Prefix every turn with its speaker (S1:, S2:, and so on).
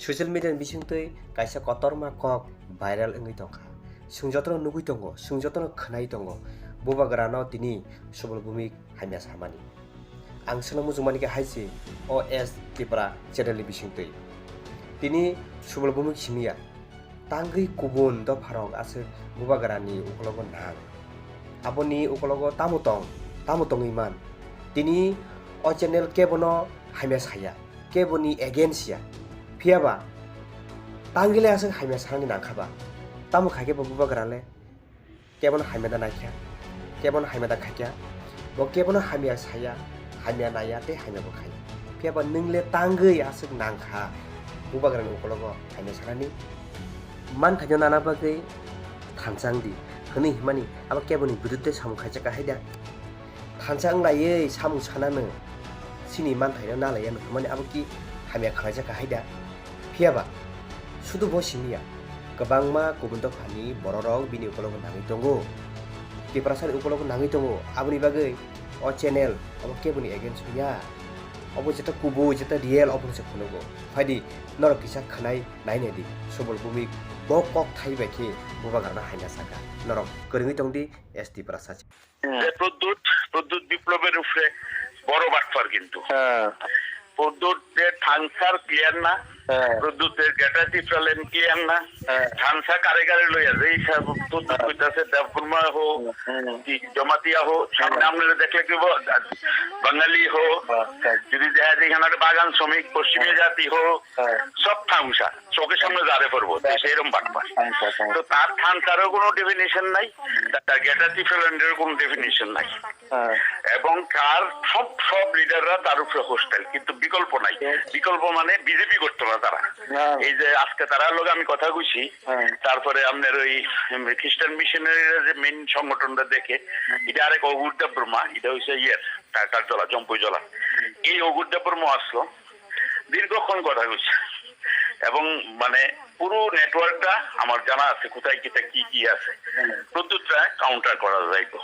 S1: Social media bisingtui kaisa kotorma kok viral ongoi tongkha. Sungjotno nugui tongo, sungjotno khnai tongo. Boba grano tini Subalbhumik haimya samani. Ang sono mujungmani ke haisi OS Tripura channel bisingtui. Tini Subalbhumik simia tangui kubun do pharok ase boba grani ukologo nang. Aboni ukologo tamutong iman. Tini o channel kebono haimya saya. Keboni against ya. Piaba tanggile aseng haimya sarani nangkhaba tamu khake boba grale kebon haimya da naikya kebon haimya da khakya bo kebon haimya saya haimya naya te haimya bo khaya piaba ningle tanggei aseng nangkha boba grane ukologo haimya sarani man khajo nana bagai thansang di hini himani aba keboni birutte samu khaja ka haida thansang laye samu sanano sini man thayo nalaya nukmani aba ki haimya khaja ka haida Piaba, sudu bo simia, kebangma kubunto pani bororok bini ukologo nangi tongo. Di perasaan ukologo nangi tongo, abuni bagai, o channel, abo kebuni against punya. Obo jeta kubu jeta diel obo se kunogo. Fadi norok kisa khanai naine di, Subalbhumik bokok thai beki boba garna haina saka. Norok keringi tongdi SD perasaan.
S2: Pradyut বিপ্লবের উপরে বড় বাটফার কিন্তু প্রদ্যুতের থানসার clear না প্রদ্যুতের গ্যাটাসি ফেলেন clear না থানসা কারে কারে লইয়া যে হিসাব প্রদ্যুৎ কইতাছে দেবকুরমা হো কি জমাতিয়া হো সামনে আপনারা দেখলে কি বাঙালি হো যদি দেখা যায় এখানে বাগান শ্রমিক পশ্চিমী জাতি হো সব থামসা চোখের সামনে দাঁড়ে পড়বো সেরকম বাটফার তো তার থানসারও কোনো ডেফিনিশন নাই তার গ্যাটাসি ফেলেন্ডের কোনো ডেফিনিশন নাই এবং কার সব লিডাররা তার উপরে হোস্টেল কিন্তু বিকল্প নাই বিকল্প মানে বিজেপি করতো না তারা এই যে আজকে তারা লোক আমি কথা কইছি তারপরে আপনার ওই খ্রিস্টান মিশনারিরা যে মেইন সংগঠনটা দেখে এটা আরেক অগুরদেব ব্রহ্মা এটা হচ্ছে টাকার জলা জম্পুই জলা এই অগুরদেব ব্রহ্মা আসলো দীর্ঘক্ষণ কথা কইছে এবং মানে পুরো নেটওয়ার্কটা আমার জানা আছে কোথায় কি আছে প্রদ্যুৎরা কাউন্টার করা যাইতো